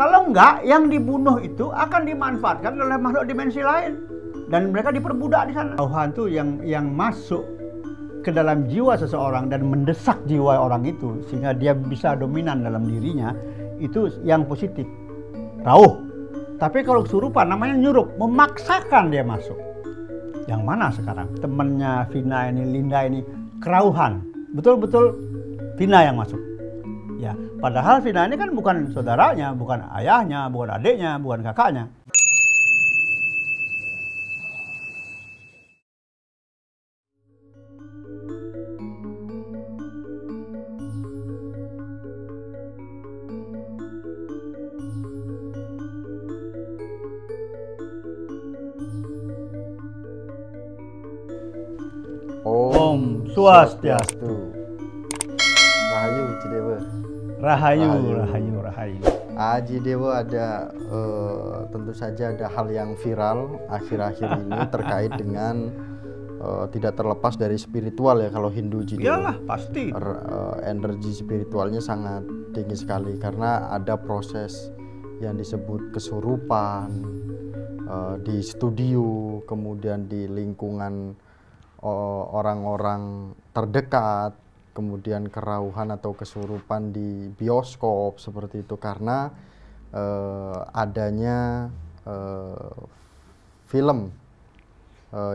Kalau enggak, yang dibunuh itu akan dimanfaatkan oleh makhluk dimensi lain dan mereka diperbudak di sana. Tuhan tuh yang masuk ke dalam jiwa seseorang dan mendesak jiwa orang itu sehingga dia bisa dominan dalam dirinya, itu yang positif, rauh. Tapi kalau kesurupan namanya nyurup, memaksakan dia masuk. Yang mana sekarang? Temennya Vina ini, Linda ini kerauhan, betul-betul Vina yang masuk. Ya, padahal Vina ini kan bukan saudaranya, bukan ayahnya, bukan adiknya, bukan kakaknya. Om Swastiastu. Rahayu Cidewa. Rahayu, rahayu, rahayu. Aji Dewa ada tentu saja ada hal yang viral akhir-akhir ini terkait dengan tidak terlepas dari spiritual ya kalau Hindu Ji Dewa. Iyalah pasti. Energi spiritualnya sangat tinggi sekali karena ada proses yang disebut kesurupan di studio, kemudian di lingkungan orang-orang terdekat, kemudian kerauhan atau kesurupan di bioskop seperti itu karena adanya film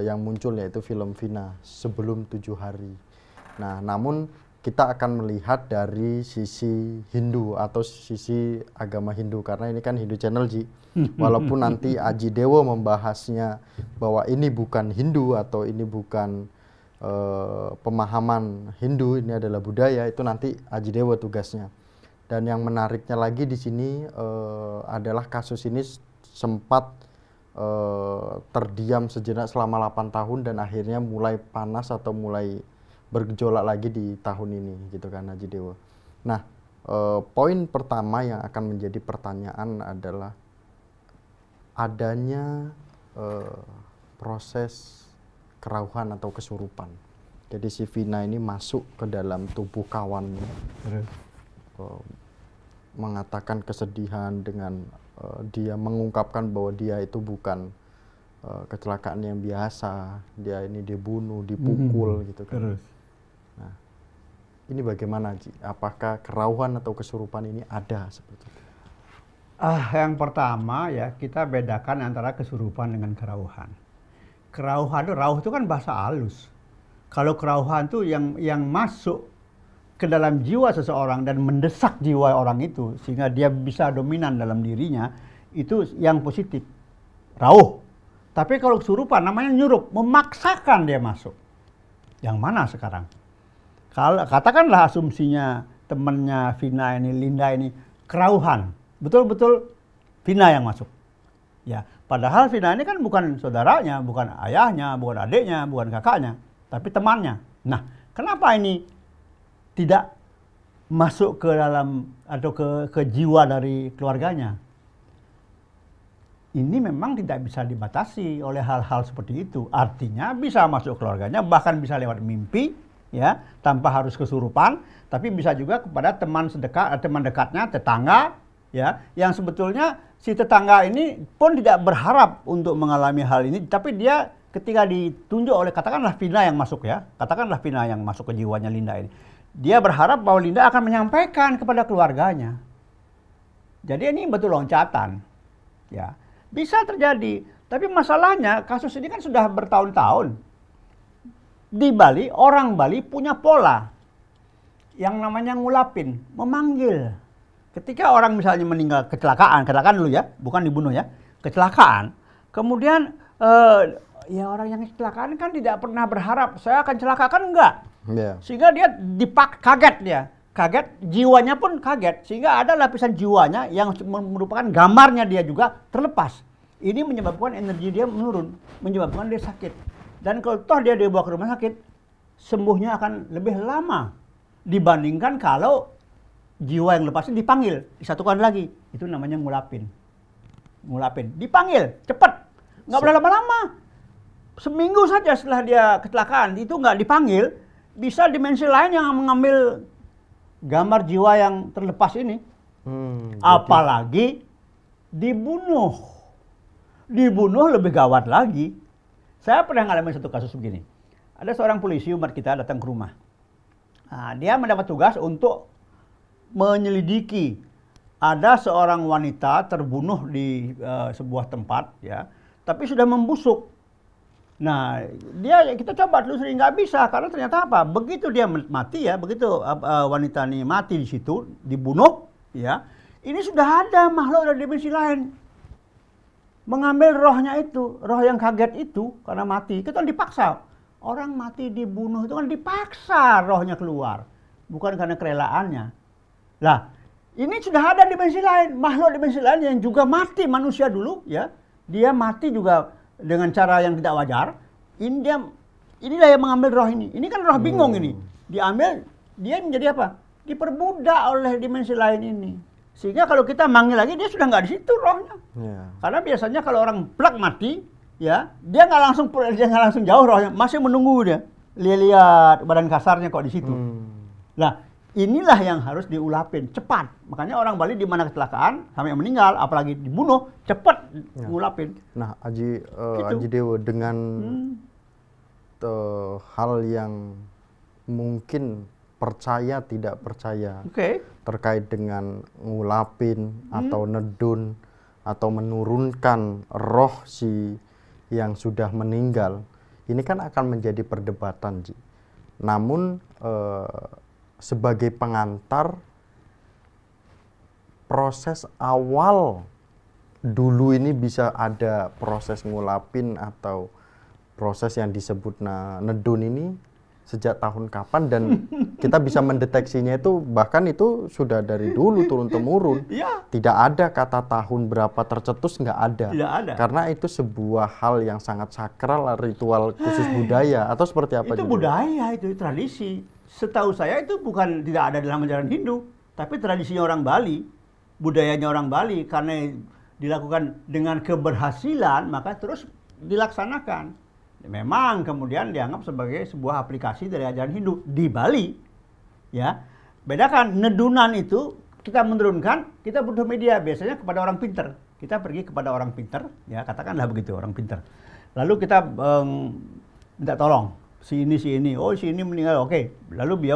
yang muncul yaitu film Vina sebelum 7 hari. Nah, namun kita akan melihat dari sisi Hindu atau sisi agama Hindu karena ini kan Hindu Channel Ji. Walaupun nanti Aji Dewo membahasnya bahwa ini bukan Hindu atau ini bukan pemahaman Hindu, ini adalah budaya, itu nanti Aji Dewo tugasnya. Dan yang menariknya lagi di sini adalah kasus ini sempat terdiam sejenak selama 8 tahun dan akhirnya mulai panas atau mulai bergejolak lagi di tahun ini gitu kan Aji Dewo. Nah, poin pertama yang akan menjadi pertanyaan adalah adanya proses kerauhan atau kesurupan. Jadi si Vina ini masuk ke dalam tubuh kawannya, mengatakan kesedihan dengan dia mengungkapkan bahwa dia itu bukan kecelakaan yang biasa, dia ini dibunuh, dipukul gitu kan. Nah, ini bagaimana Ji? Apakah kerauhan atau kesurupan ini ada seperti itu? Yang pertama ya kita bedakan antara kesurupan dengan kerauhan. Kerauhan itu, rauh itu kan bahasa halus. Kalau kerauhan itu yang masuk ke dalam jiwa seseorang dan mendesak jiwa orang itu sehingga dia bisa dominan dalam dirinya, itu yang positif, rauh. Tapi kalau kesurupan namanya nyurup, memaksakan dia masuk. Yang mana sekarang? Kalau katakanlah asumsinya temannya Vina ini, Linda ini kerauhan, betul-betul Vina yang masuk. Ya, padahal Vina ini kan bukan saudaranya, bukan ayahnya, bukan adiknya, bukan kakaknya, tapi temannya. Nah, kenapa ini tidak masuk ke dalam atau ke jiwa dari keluarganya? Ini memang tidak bisa dibatasi oleh hal-hal seperti itu. Artinya bisa masuk keluarganya, bahkan bisa lewat mimpi, ya, tanpa harus kesurupan, tapi bisa juga kepada teman sedekat, teman dekatnya, tetangga, ya, yang sebetulnya si tetangga ini pun tidak berharap untuk mengalami hal ini, tapi dia ketika ditunjuk oleh katakanlah Vina yang masuk ya, katakanlah Vina yang masuk ke jiwanya Linda ini, dia berharap bahwa Linda akan menyampaikan kepada keluarganya. Jadi ini betul loncatan, ya. Bisa terjadi, tapi masalahnya kasus ini kan sudah bertahun-tahun. Di Bali, orang Bali punya pola yang namanya ngulapin, memanggil. Ketika orang misalnya meninggal kecelakaan dulu ya, bukan dibunuh ya, kecelakaan. Kemudian ya orang yang kecelakaan kan tidak pernah berharap saya akan celaka, kan enggak. Yeah. Sehingga dia kaget dia. Kaget, jiwanya pun kaget, sehingga ada lapisan jiwanya yang merupakan gambarnya dia juga terlepas. Ini menyebabkan energi dia menurun, menyebabkan dia sakit. Dan kalau toh dia dibawa ke rumah sakit, sembuhnya akan lebih lama dibandingkan kalau jiwa yang lepas ini dipanggil, disatukan lagi. Itu namanya ngulapin. Ngulapin, dipanggil, cepat, nggak boleh lama-lama. Seminggu saja setelah dia kecelakaan, itu nggak dipanggil, bisa dimensi lain yang mengambil gambar jiwa yang terlepas ini. Apalagi dibunuh. Dibunuh lebih gawat lagi. Saya pernah ngalamin satu kasus begini. Ada seorang polisi umat kita datang ke rumah. Nah, dia mendapat tugas untuk menyelidiki ada seorang wanita terbunuh di sebuah tempat, ya, tapi sudah membusuk. Nah, kita coba telusuri, nggak bisa karena ternyata apa? Begitu dia mati, ya, begitu wanita ini mati di situ, dibunuh, ya, ini sudah ada makhluk dari dimensi lain mengambil rohnya itu, roh yang kaget itu karena mati. Itu kan dipaksa. Orang mati dibunuh itu kan dipaksa rohnya keluar, bukan karena kerelaannya. Lah, ini sudah ada dimensi lain, makhluk dimensi lain yang juga mati manusia dulu, ya. Dia mati juga dengan cara yang tidak wajar. Inilah yang mengambil roh ini. Ini kan roh bingung ini. Diambil, dia menjadi apa? Diperbudak oleh dimensi lain ini. Sehingga kalau kita manggil lagi, dia sudah nggak di situ rohnya. Karena biasanya kalau orang plak mati, ya, dia nggak langsung jauh rohnya, masih menunggu dia. Lihat badan kasarnya kok di situ. Nah, inilah yang harus diulapin cepat. Makanya orang Bali di mana kecelakaan sampai meninggal, apalagi dibunuh, cepat ngulapin. Nah, Aji Dewa, dengan hal yang mungkin percaya tidak percaya terkait dengan ngulapin atau nedun atau menurunkan roh si yang sudah meninggal, ini kan akan menjadi perdebatan, Ji. Namun sebagai pengantar, proses awal dulu ini bisa ada proses ngulapin atau proses yang disebut nedun ini sejak tahun kapan, dan kita bisa mendeteksinya itu bahkan itu sudah dari dulu turun-temurun. Tidak ada kata tahun berapa tercetus, nggak ada. Tidak ada. Karena itu sebuah hal yang sangat sakral, ritual khusus budaya atau seperti apa? Itu juga? Budaya, itu tradisi. Setahu saya itu bukan tidak ada dalam ajaran Hindu, tapi tradisinya orang Bali, budayanya orang Bali, karena dilakukan dengan keberhasilan maka terus dilaksanakan. Memang kemudian dianggap sebagai sebuah aplikasi dari ajaran Hindu di Bali, ya. Bedakan nedunan itu kita menurunkan, kita butuh media biasanya kepada orang pinter. Kita pergi kepada orang pinter, ya, katakanlah begitu, orang pinter. Lalu kita minta tolong si ini, oh si ini meninggal, oke. Lalu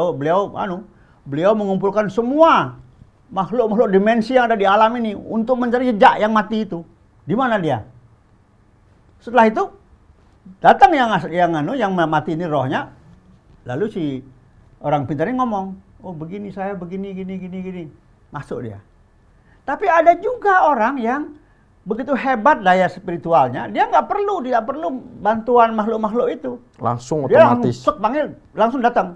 beliau mengumpulkan semua makhluk-makhluk dimensi yang ada di alam ini untuk mencari jejak yang mati itu. Di mana dia? Setelah itu datang yang mati ini rohnya, lalu si orang pintar ini ngomong, oh begini saya begini gini, masuk dia. Tapi ada juga orang yang begitu hebat daya spiritualnya, dia tidak perlu bantuan makhluk-makhluk itu, langsung otomatis. Dia panggil, langsung datang,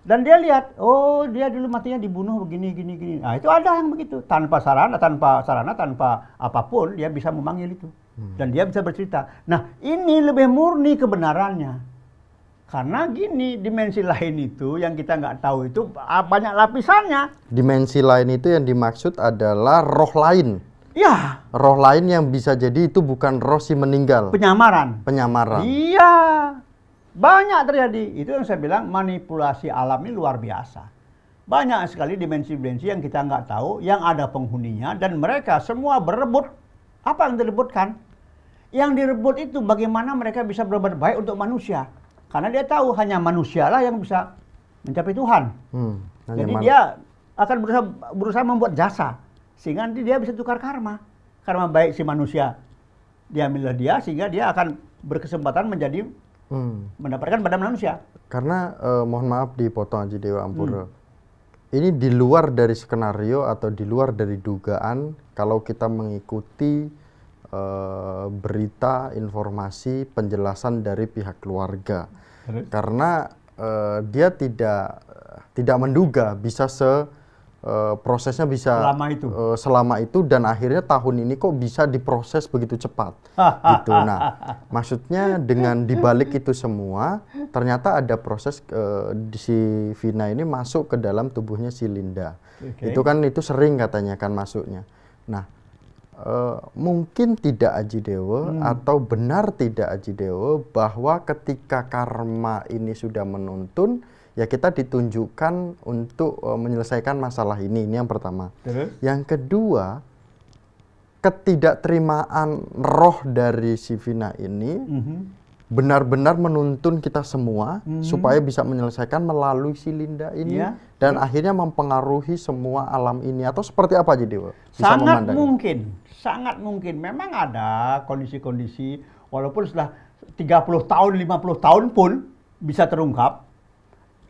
dan dia lihat, oh dia dulu matinya dibunuh begini gini. Nah itu ada yang begitu, tanpa sarana, tanpa apapun dia bisa memanggil itu. Dan dia bisa bercerita. Nah, ini lebih murni kebenarannya. Karena gini, dimensi lain itu yang kita nggak tahu itu banyak lapisannya. Dimensi lain itu yang dimaksud adalah roh lain. Ya. Roh lain yang bisa jadi itu bukan roh si meninggal. Penyamaran. Iya. Banyak terjadi. Itu yang saya bilang manipulasi alam ini luar biasa. Banyak sekali dimensi-dimensi yang kita nggak tahu, yang ada penghuninya, dan mereka semua berebut. Apa yang direbutkan? Yang direbut itu bagaimana mereka bisa berbuat baik untuk manusia. Karena dia tahu hanya manusialah yang bisa mencapai Tuhan. Jadi dia akan berusaha membuat jasa. Sehingga nanti dia bisa tukar karma. Karma baik si manusia diambillah dia, sehingga dia akan berkesempatan menjadi mendapatkan badan manusia. Karena mohon maaf dipotong Haji Dewa Ampura. Ini di luar dari skenario atau di luar dari dugaan kalau kita mengikuti berita, informasi, penjelasan dari pihak keluarga. Karena dia tidak menduga bisa prosesnya bisa selama itu dan akhirnya tahun ini kok bisa diproses begitu cepat gitu. Nah, maksudnya dengan dibalik itu semua ternyata ada proses si Vina ini masuk ke dalam tubuhnya si Linda. Itu sering katanya kan masuknya. Nah, mungkin tidak Aji Dewa atau benar tidak Aji Dewa bahwa ketika karma ini sudah menuntun, ya kita ditunjukkan untuk menyelesaikan masalah ini yang pertama. Yang kedua, ketidakterimaan roh dari si Vina ini benar-benar menuntun kita semua supaya bisa menyelesaikan melalui si Linda ini dan akhirnya mempengaruhi semua alam ini, atau seperti apa jadi Dewa? Sangat mungkin. Memang ada kondisi-kondisi walaupun sudah 30 tahun, 50 tahun pun bisa terungkap.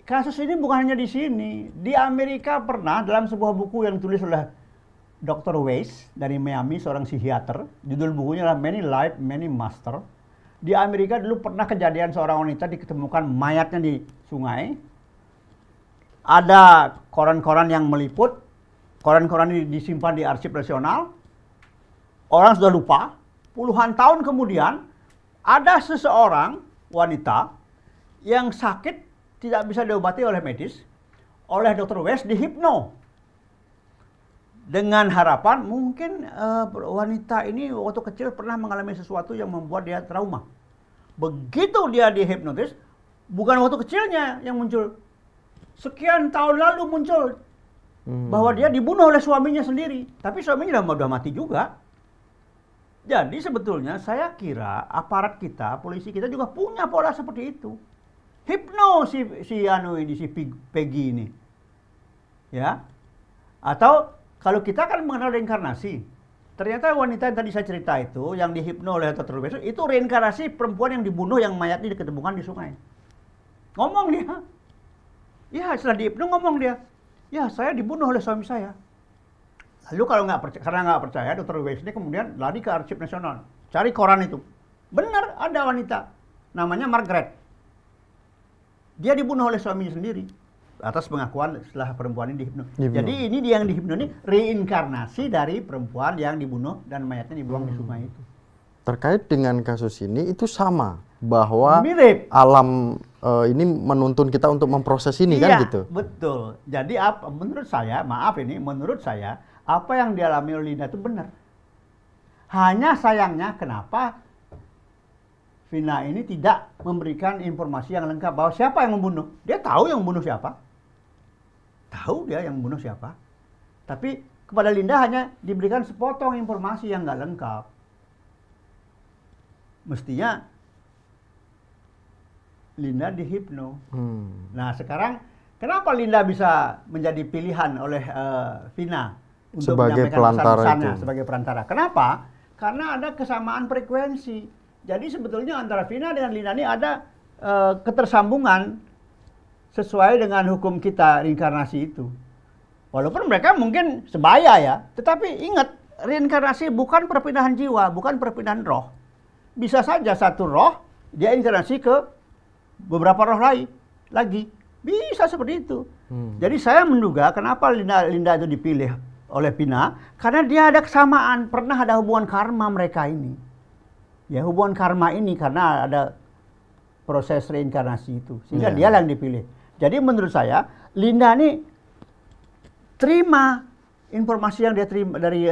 Kasus ini bukan hanya di sini. Di Amerika pernah dalam sebuah buku yang ditulis oleh Dr. Weiss dari Miami, seorang psikiater. Judul bukunya adalah Many Light, Many Master. Di Amerika dulu pernah kejadian seorang wanita diketemukan mayatnya di sungai. Ada koran-koran yang meliput. Koran-koran ini disimpan di arsip nasional. Orang sudah lupa. Puluhan tahun kemudian ada seseorang wanita yang sakit tidak bisa diobati oleh medis, oleh Dr. Weiss dihipno. Dengan harapan mungkin wanita ini waktu kecil pernah mengalami sesuatu yang membuat dia trauma. Begitu dia dihipnotis, bukan waktu kecilnya yang muncul. Sekian tahun lalu muncul bahwa dia dibunuh oleh suaminya sendiri. Tapi suaminya sudah mati juga. Jadi sebetulnya saya kira aparat kita, polisi kita juga punya pola seperti itu. Hipno si Peggy ini. Ya. Atau kalau kita kan mengenal reinkarnasi. Ternyata wanita yang tadi saya cerita itu yang dihipno oleh Dr. Weiss itu reinkarnasi perempuan yang dibunuh yang mayatnya diketemukan di sungai. Ngomong dia. Ya, setelah dihipno ngomong dia. Ya, saya dibunuh oleh suami saya. Lalu kalau karena nggak percaya, Dr. Weiss ini kemudian lari ke Arsip Nasional. Cari koran itu. Benar ada wanita. Namanya Margaret. Dia dibunuh oleh suaminya sendiri atas pengakuan setelah perempuan ini dihipno. Jadi ini dia yang dihipno ini reinkarnasi dari perempuan yang dibunuh dan mayatnya dibuang di sungai itu. Terkait dengan kasus ini itu sama bahwa mirip. Alam ini menuntun kita untuk memproses ini kan gitu. Betul. Jadi menurut saya apa yang dialami oleh Linda itu benar. Hanya sayangnya kenapa Vina ini tidak memberikan informasi yang lengkap bahwa siapa yang membunuh. Dia tahu yang membunuh siapa. Tahu dia yang membunuh siapa. Tapi kepada Linda hanya diberikan sepotong informasi yang nggak lengkap. Mestinya Linda dihipno. Nah sekarang kenapa Linda bisa menjadi pilihan oleh Vina untuk sebagai menyampaikan pesan-pesannya itu. Sebagai perantara. Kenapa? Karena ada kesamaan frekuensi. Jadi sebetulnya antara Vina dengan Linda ini ada ketersambungan sesuai dengan hukum kita reinkarnasi itu. Walaupun mereka mungkin sebaya ya, tetapi ingat reinkarnasi bukan perpindahan jiwa, bukan perpindahan roh. Bisa saja satu roh dia inkarnasi ke beberapa roh lain lagi. Bisa seperti itu. Jadi saya menduga kenapa Linda itu dipilih oleh Vina karena dia ada kesamaan, pernah ada hubungan karma mereka ini. Ya, hubungan karma ini karena ada proses reinkarnasi itu. Sehingga dia yang dipilih. Jadi menurut saya, Linda ini terima informasi yang dia terima dari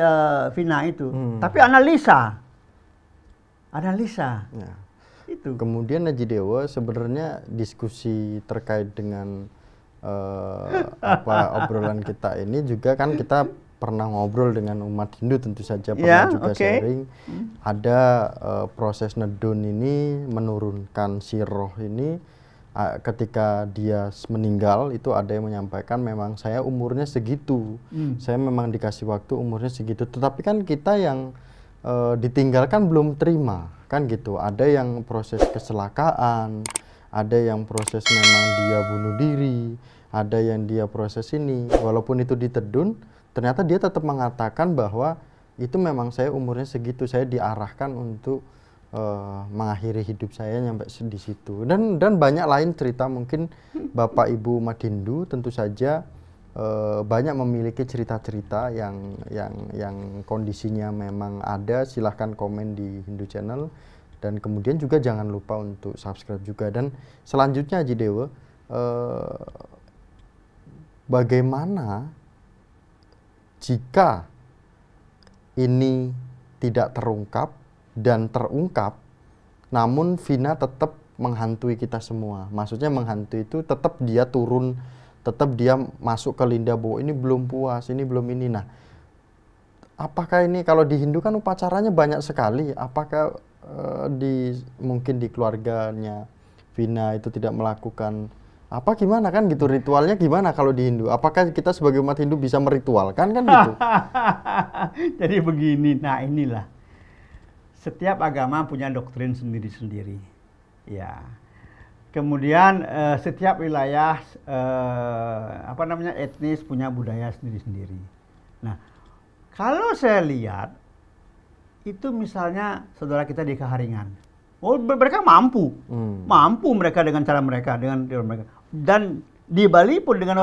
Vina itu. Tapi analisa. Ya. Itu. Kemudian Haji Dewa sebenarnya diskusi terkait dengan obrolan kita ini juga kan kita pernah ngobrol dengan umat Hindu tentu saja, pernah juga sharing. Ada proses nedun ini menurunkan si roh ini ketika dia meninggal itu ada yang menyampaikan memang saya umurnya segitu. Saya memang dikasih waktu umurnya segitu. Tetapi kan kita yang ditinggalkan belum terima kan gitu. Ada yang proses kecelakaan, ada yang proses memang dia bunuh diri, ada yang dia proses ini. Walaupun itu ditedun, ternyata dia tetap mengatakan bahwa itu memang saya umurnya segitu, saya diarahkan untuk mengakhiri hidup saya nyampe di situ. Dan banyak lain cerita, mungkin Bapak Ibu umat Hindu tentu saja banyak memiliki cerita-cerita yang kondisinya memang ada. Silahkan komen di Hindu Channel, dan kemudian juga jangan lupa untuk subscribe juga. Dan selanjutnya Haji Dewa, bagaimana jika ini tidak terungkap dan terungkap, namun Vina tetap menghantui kita semua. Maksudnya menghantui itu tetap dia turun, tetap dia masuk ke Linda bahwa ini belum puas, ini belum ini. Nah, apakah ini kalau di Hindu kan upacaranya banyak sekali, apakah mungkin di keluarganya Vina itu tidak melakukan apa gimana kan gitu, ritualnya gimana kalau di Hindu? Apakah kita sebagai umat Hindu bisa meritualkan kan gitu? Jadi begini, nah inilah setiap agama punya doktrin sendiri-sendiri, ya. Kemudian setiap wilayah etnis punya budaya sendiri-sendiri. Nah, kalau saya lihat itu misalnya saudara kita di Kaharingan, mereka mampu mereka dengan cara mereka, dan di Bali pun dengan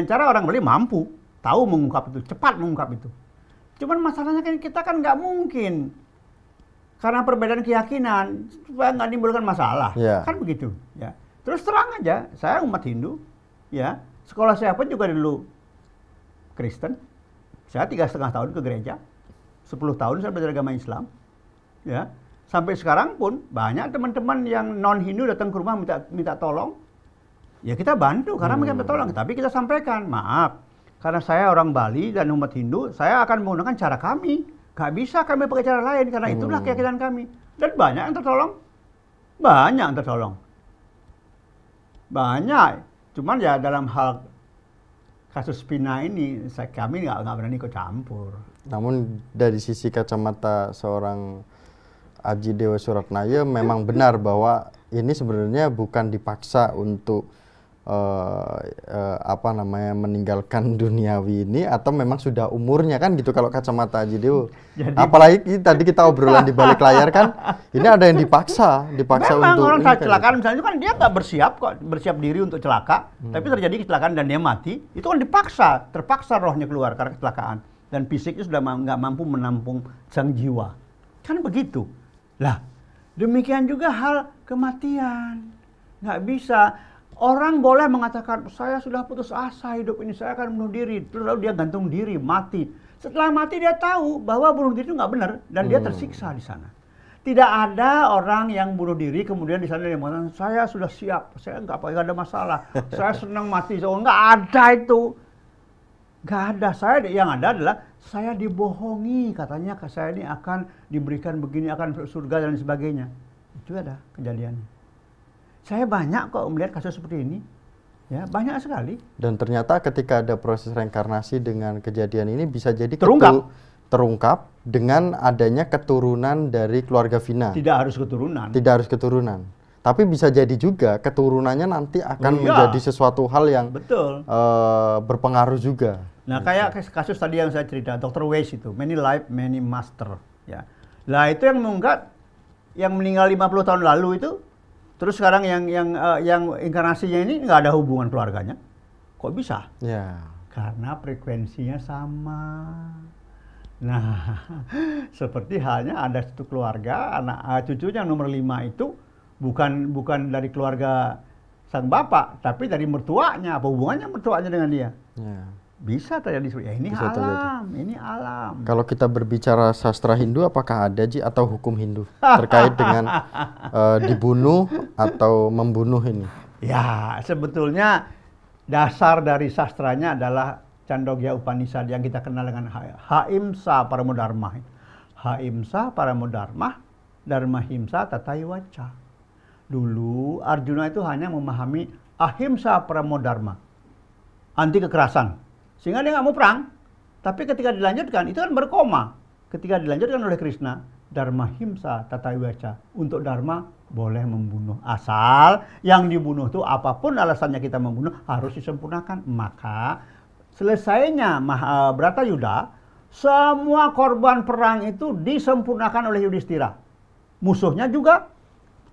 cara orang Bali mampu tahu mengungkap itu, cepat mengungkap itu. Cuman masalahnya kan kita kan nggak mungkin karena perbedaan keyakinan supaya nggak menimbulkan masalah, kan begitu, ya. Terus terang aja, saya umat Hindu, ya. Sekolah saya pun juga dulu Kristen. Saya 3,5 tahun ke gereja, 10 tahun saya belajar agama Islam, ya. Sampai sekarang pun banyak teman-teman yang non Hindu datang ke rumah minta tolong, ya kita bantu karena mereka minta tolong. Tapi kita sampaikan, maaf, karena saya orang Bali dan umat Hindu, saya akan menggunakan cara kami. Gak bisa kami pakai cara lain karena itulah keyakinan kami. Dan banyak yang tertolong, banyak. Cuman ya dalam hal kasus Vina ini, kami nggak berani ikut campur. Namun dari sisi kacamata seorang Aji Dewa Suratnaya memang benar bahwa ini sebenarnya bukan dipaksa untuk meninggalkan duniawi ini, atau memang sudah umurnya kan gitu kalau kacamata Aji Dewa. Apalagi tadi kita obrolan di balik layar kan, ini ada yang dipaksa memang untuk orang kecelakaan misalnya itu kan dia nggak bersiap diri untuk celaka, tapi terjadi kecelakaan dan dia mati, itu kan terpaksa rohnya keluar karena kecelakaan dan fisiknya sudah nggak mampu menampung sang jiwa, kan begitu. Lah, demikian juga hal kematian, nggak bisa. Orang boleh mengatakan, saya sudah putus asa hidup ini, saya akan bunuh diri. Terus lalu dia gantung diri, mati. Setelah mati dia tahu bahwa bunuh diri itu nggak benar dan dia tersiksa di sana. Tidak ada orang yang bunuh diri kemudian di sana dia mengatakan, saya sudah siap, saya nggak ada masalah, saya senang mati. Nggak ada itu, nggak ada. Yang ada adalah saya dibohongi, katanya saya ini akan diberikan begini, akan surga dan sebagainya. Itu ada kejadiannya. Saya banyak kok melihat kasus seperti ini, ya banyak sekali. Dan ternyata ketika ada proses reinkarnasi dengan kejadian ini bisa jadi terungkap dengan adanya keturunan dari keluarga Vina. Tidak harus keturunan. Tapi bisa jadi juga keturunannya nanti akan menjadi sesuatu hal yang berpengaruh juga. Nah, kayak kasus tadi yang saya cerita, Dr. Weiss itu, many life, many master, ya. Lah itu yang mengungkap, yang meninggal 50 tahun lalu itu. Terus sekarang yang inkarnasinya ini nggak ada hubungan keluarganya, kok bisa? Ya. Karena frekuensinya sama. Nah, seperti halnya ada satu keluarga, anak cucunya nomor 5 itu bukan dari keluarga sang bapak, tapi dari mertuanya. Apa hubungannya mertuanya dengan dia? Ya. Bisa terjadi. Ya ini alam. Kalau kita berbicara sastra Hindu, apakah ada atau hukum Hindu terkait dengan dibunuh atau membunuh ini? Ya, sebetulnya dasar dari sastranya adalah Chandogya Upanishad yang kita kenal dengan Haimsa Paramo Dharma. Haimsa Paramo Dharma, Dharma Himsa Tatai Waca. Dulu Arjuna itu hanya memahami Ahimsa Paramo Dharma, anti kekerasan. Sehingga dia nggak mau perang. Tapi ketika dilanjutkan, itu kan berkoma. Ketika dilanjutkan oleh Krishna, Dharma Himsa Tatai Waca. untuk dharma boleh membunuh. Asal yang dibunuh itu apapun alasannya kita membunuh harus disempurnakan. Maka selesainya Bratayuda, semua korban perang itu disempurnakan oleh Yudhistira. Musuhnya juga,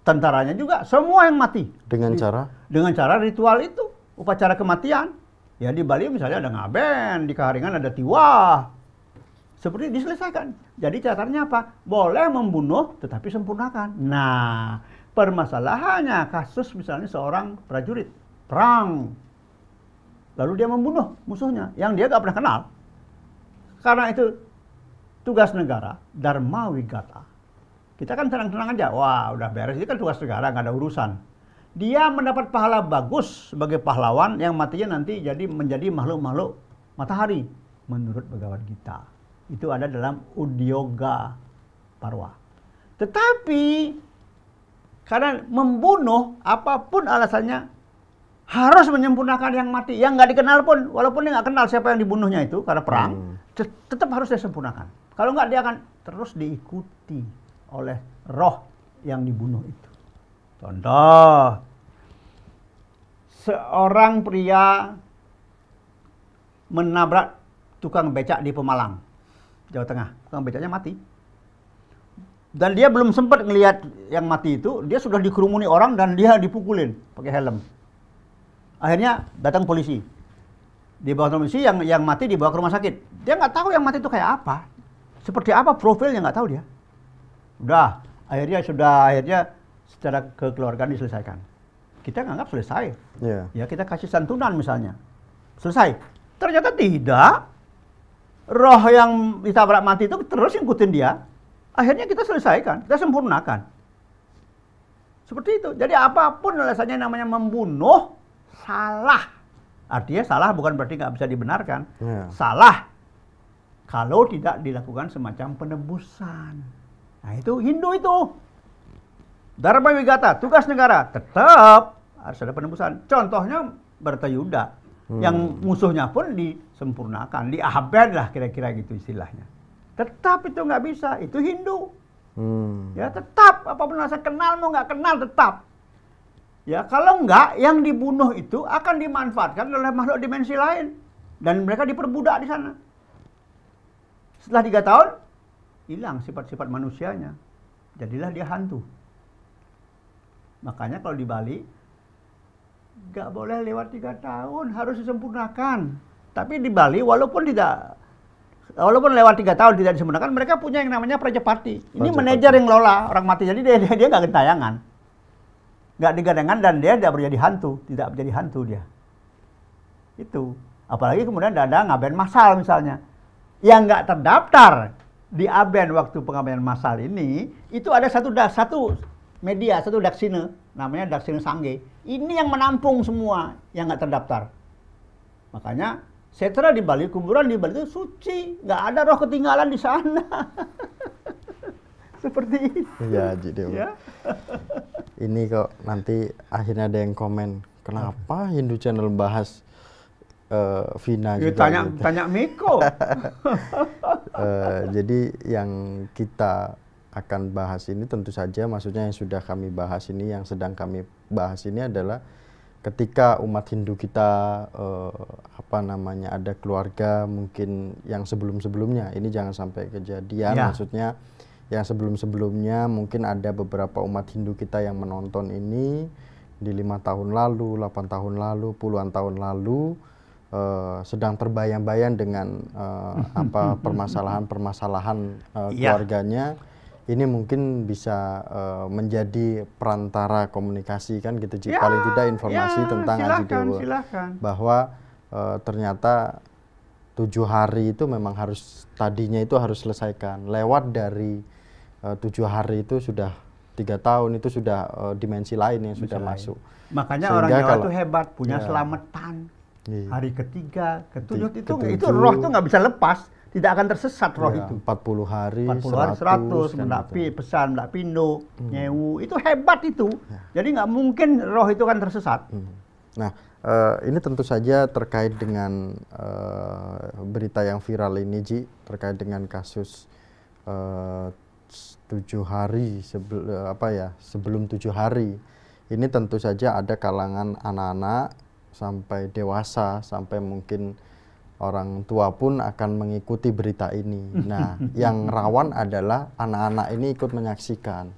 tentaranya juga, semua yang mati. Dengan cara? Dengan cara ritual itu, upacara kematian. Ya di Bali misalnya ada ngaben, di Kaharingan ada tiwah. Seperti diselesaikan. Jadi catatannya apa? Boleh membunuh tetapi sempurnakan. Nah, permasalahannya kasus misalnya seorang prajurit perang. Lalu dia membunuh musuhnya yang dia gak pernah kenal. Karena itu tugas negara, Dharma Wigata. Kita kan senang-senang aja, wah udah beres, ini kan tugas negara, gak ada urusan. Dia mendapat pahala bagus sebagai pahlawan yang matinya nanti menjadi makhluk-makhluk matahari menurut Bhagavad Gita. Itu ada dalam Udyoga Parwa. Tetapi karena membunuh apapun alasannya harus menyempurnakan yang mati, yang nggak dikenal pun, walaupun dia nggak kenal siapa yang dibunuhnya itu karena perang, tetap harus disempurnakan. Kalau nggak dia akan terus diikuti oleh roh yang dibunuh itu. Contoh, seorang pria menabrak tukang becak di Pemalang, Jawa Tengah. Tukang becaknya mati. Dan dia belum sempat ngelihat yang mati itu, dia sudah dikerumuni orang dan dia dipukulin pakai helm. Akhirnya datang polisi. Dibawa ke polisi, yang mati dibawa ke rumah sakit. Dia nggak tahu yang mati itu kayak apa. Seperti apa profilnya nggak tahu dia. Akhirnya secara kekeluargaan diselesaikan. Kita nganggap selesai. Ya kita kasih santunan misalnya. Selesai. Ternyata tidak. Roh yang ditabrak mati itu terus ngikutin dia. Akhirnya kita selesaikan, kita sempurnakan. Seperti itu. Jadi apapun alasannya namanya membunuh, salah. Artinya salah bukan berarti nggak bisa dibenarkan. Salah kalau tidak dilakukan semacam penebusan. Nah itu Hindu itu. Dharma Wigata, tugas negara, tetap harus ada penebusan. Contohnya Bharatayuddha. Yang musuhnya pun disempurnakan, diabad lah kira-kira gitu istilahnya. Tetap itu nggak bisa, itu Hindu. Ya tetap, apapun rasa kenal mau nggak kenal tetap. Ya kalau nggak, yang dibunuh itu akan dimanfaatkan oleh makhluk dimensi lain. Dan mereka diperbudak di sana. Setelah 3 tahun, hilang sifat-sifat manusianya. Jadilah dia hantu. Makanya kalau di Bali, nggak boleh lewat 3 tahun, harus disempurnakan. Tapi di Bali walaupun lewat 3 tahun tidak disempurnakan, mereka punya yang namanya Prajapati. Ini manajer yang lola orang mati, jadi dia nggak gentayangan, nggak digandengan, dan dia tidak menjadi hantu, tidak menjadi hantu dia. Itu. Apalagi kemudian ada ngaben massal misalnya, yang nggak terdaftar di Aben waktu pengabenan massal ini, itu ada satu media, satu daksine, namanya Daksine Sangge. Ini yang menampung semua yang nggak terdaftar. Makanya setra di Bali, kuburan di Bali itu suci, nggak ada roh ketinggalan di sana. Seperti itu. Iya, ya. Ini kok nanti akhirnya ada yang komen, kenapa Hindu Channel bahas Vina ya, juga? Tanya Miko. Jadi yang kita akan bahas ini tentu saja, maksudnya yang sudah kami bahas ini, yang sedang kami bahas ini adalah ketika umat Hindu kita ada keluarga mungkin yang sebelum-sebelumnya, ini jangan sampai kejadian, maksudnya yang sebelum-sebelumnya mungkin ada beberapa umat Hindu kita yang menonton ini di 5 tahun lalu, 8 tahun lalu, puluhan tahun lalu, sedang terbayang-bayang dengan permasalahan-permasalahan keluarganya. Ini mungkin bisa menjadi perantara komunikasi kan gitu, paling tidak informasi tentang Aji Dewa, bahwa ternyata 7 hari itu memang tadinya itu harus selesaikan. Lewat dari 7 hari itu sudah 3 tahun, itu sudah dimensi lain yang sudah masuk. Makanya sehingga orang Jawa itu hebat, punya selamatan. Hari ketiga, ketujuh itu roh itu nggak bisa lepas. Tidak akan tersesat roh itu. 40 hari, 100 mendapi pesan, mendak pindo, nyewu, itu hebat itu. Jadi nggak mungkin roh itu kan tersesat. Nah, ini tentu saja terkait dengan berita yang viral ini, Ji, terkait dengan kasus 7 hari sebelum 7 hari. Ini tentu saja ada kalangan anak-anak sampai dewasa, sampai mungkin orang tua pun akan mengikuti berita ini. Nah, yang rawan adalah anak-anak ini ikut menyaksikan.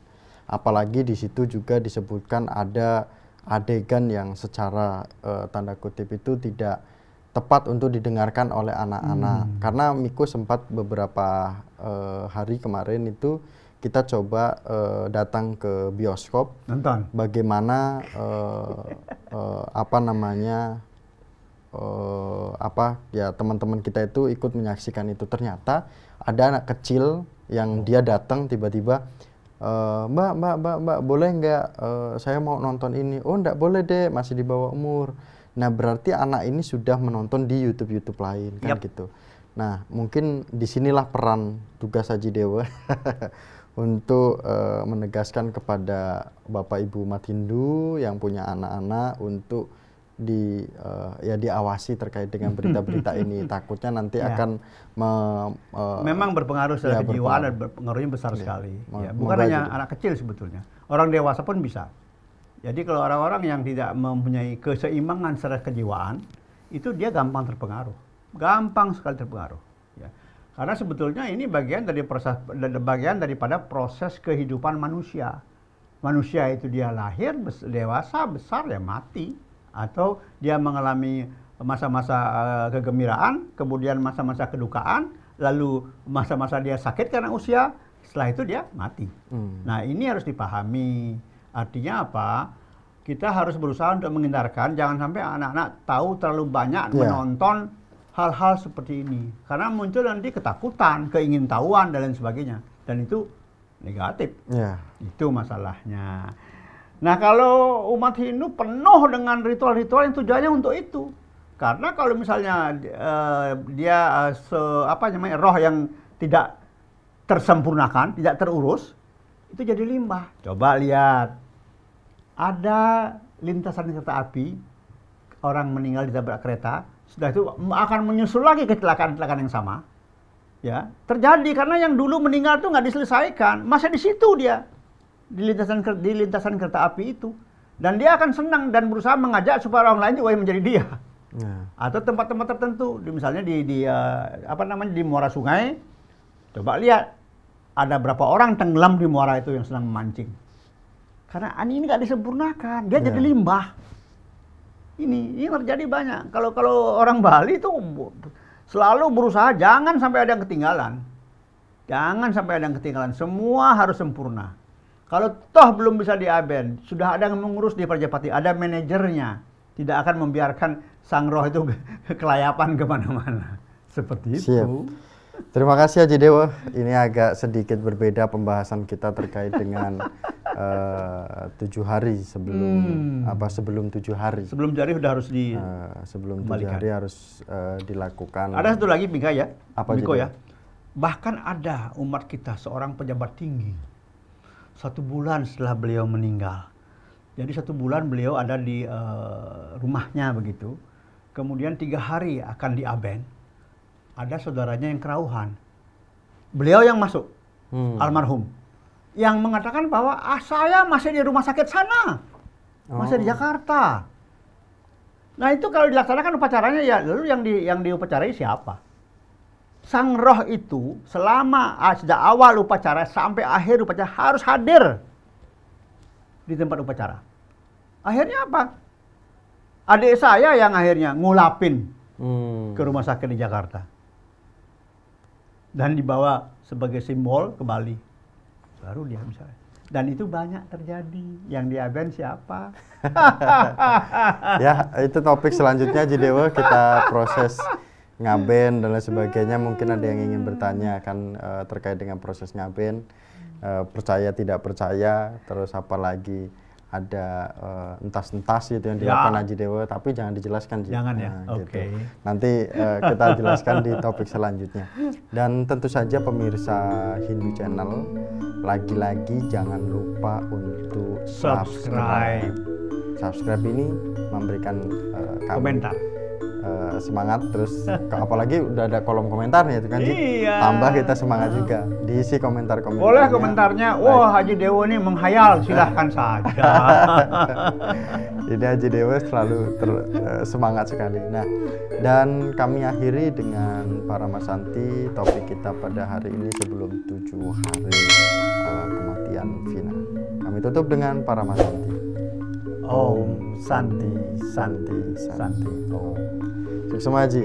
Apalagi di situ juga disebutkan ada adegan yang secara tanda kutip itu tidak tepat untuk didengarkan oleh anak-anak. Karena Miko sempat beberapa hari kemarin itu kita coba datang ke bioskop, nonton bagaimana teman-teman kita itu ikut menyaksikan itu. Ternyata ada anak kecil yang dia datang tiba-tiba, mbak boleh nggak saya mau nonton ini? Oh nggak boleh deh, masih di bawah umur. Nah, berarti anak ini sudah menonton di YouTube lain kan gitu. Nah, mungkin disinilah peran tugas Haji Dewa untuk menegaskan kepada Bapak Ibu umat Hindu yang punya anak-anak untuk diawasi terkait dengan berita-berita ini. Takutnya nanti akan memang berpengaruh secara kejiwaan dan pengaruhnya besar sekali. Bukan hanya anak kecil sebetulnya, orang dewasa pun bisa. Jadi kalau orang-orang yang tidak mempunyai keseimbangan secara kejiwaan, itu dia gampang terpengaruh, gampang sekali terpengaruh. Ya. Karena sebetulnya ini bagian daripada proses kehidupan manusia. Manusia itu dia lahir, dewasa, besar, ya mati. Atau dia mengalami masa-masa kegembiraan, kemudian masa-masa kedukaan, lalu masa-masa dia sakit karena usia, setelah itu dia mati. Nah, ini harus dipahami. Artinya apa? Kita harus berusaha untuk menghindarkan, jangan sampai anak-anak tahu terlalu banyak menonton hal-hal seperti ini. Karena muncul nanti ketakutan, keingintahuan, dan lain sebagainya. Dan itu negatif. Itu masalahnya. Nah, kalau umat Hindu penuh dengan ritual-ritual yang tujuannya untuk itu. Karena kalau misalnya roh yang tidak tersempurnakan, tidak terurus, itu jadi limbah. Coba lihat. Ada lintasan kereta api, orang meninggal ditabrak kereta, sudah itu akan menyusul lagi kecelakaan-kecelakaan yang sama. Ya, terjadi karena yang dulu meninggal itu nggak diselesaikan, masih di situ dia di lintasan kereta api itu, dan dia akan senang dan berusaha mengajak supaya orang lain juga menjadi dia. Atau tempat-tempat tertentu, misalnya di muara sungai, coba lihat ada berapa orang tenggelam di muara itu yang sedang memancing. Karena ini nggak disempurnakan, dia jadi limbah. Ini terjadi banyak. Kalau orang Bali itu selalu berusaha jangan sampai ada yang ketinggalan. Jangan sampai ada yang ketinggalan. Semua harus sempurna. Kalau toh belum bisa diaben, sudah ada yang mengurus di Perjapati, ada manajernya. Tidak akan membiarkan sang roh itu kelayapan kemana-mana. Seperti itu. Siap. Terima kasih Haji Dewa. Ini agak sedikit berbeda pembahasan kita terkait dengan 7 hari sebelum 7 hari. Sebelum 7 hari sudah harus sebelum 7 hari harus dilakukan. Ada satu lagi Bingka ya. Apa Biko ya. Bahkan ada umat kita seorang pejabat tinggi. 1 bulan setelah beliau meninggal. Jadi 1 bulan beliau ada di rumahnya begitu. Kemudian 3 hari akan diaben. Ada saudaranya yang kerauhan. Beliau yang masuk, almarhum. Yang mengatakan bahwa saya masih di rumah sakit sana. Masih di Jakarta. Nah itu kalau dilaksanakan upacaranya ya, lalu yang diupacarai siapa? Sang roh itu selama sejak awal upacara sampai akhir upacara harus hadir di tempat upacara. Akhirnya apa? Adik saya yang akhirnya ngulapin ke rumah sakit di Jakarta. Dan dibawa sebagai simbol ke Bali. Baru dia misalnya. Dan itu banyak terjadi. Yang diaben siapa? Ya, itu topik selanjutnya Haji Dewa, kita proses ngaben dan lain sebagainya. Mungkin ada yang ingin bertanya akan terkait dengan proses ngaben, percaya tidak percaya, terus apalagi ada entas-entas gitu yang dilakukan Haji Dewa, tapi jangan dijelaskan. Jangan ya, gitu. Nanti kita jelaskan di topik selanjutnya. Dan tentu saja pemirsa Hindu Channel, lagi-lagi jangan lupa untuk subscribe. Subscribe ini memberikan komentar. Semangat, terus apalagi udah ada kolom komentarnya itu kan, tambah kita semangat juga, diisi komentar-komentarnya. Boleh komentarnya, wah Haji Dewa ini menghayal, silahkan saja. Jadi Haji Dewa selalu semangat sekali. Nah, dan kami akhiri dengan para Masanti topik kita pada hari ini sebelum 7 hari kematian Vina. Kami tutup dengan para Masanti. Om Santi Santi Santi Om. Sukses Haji.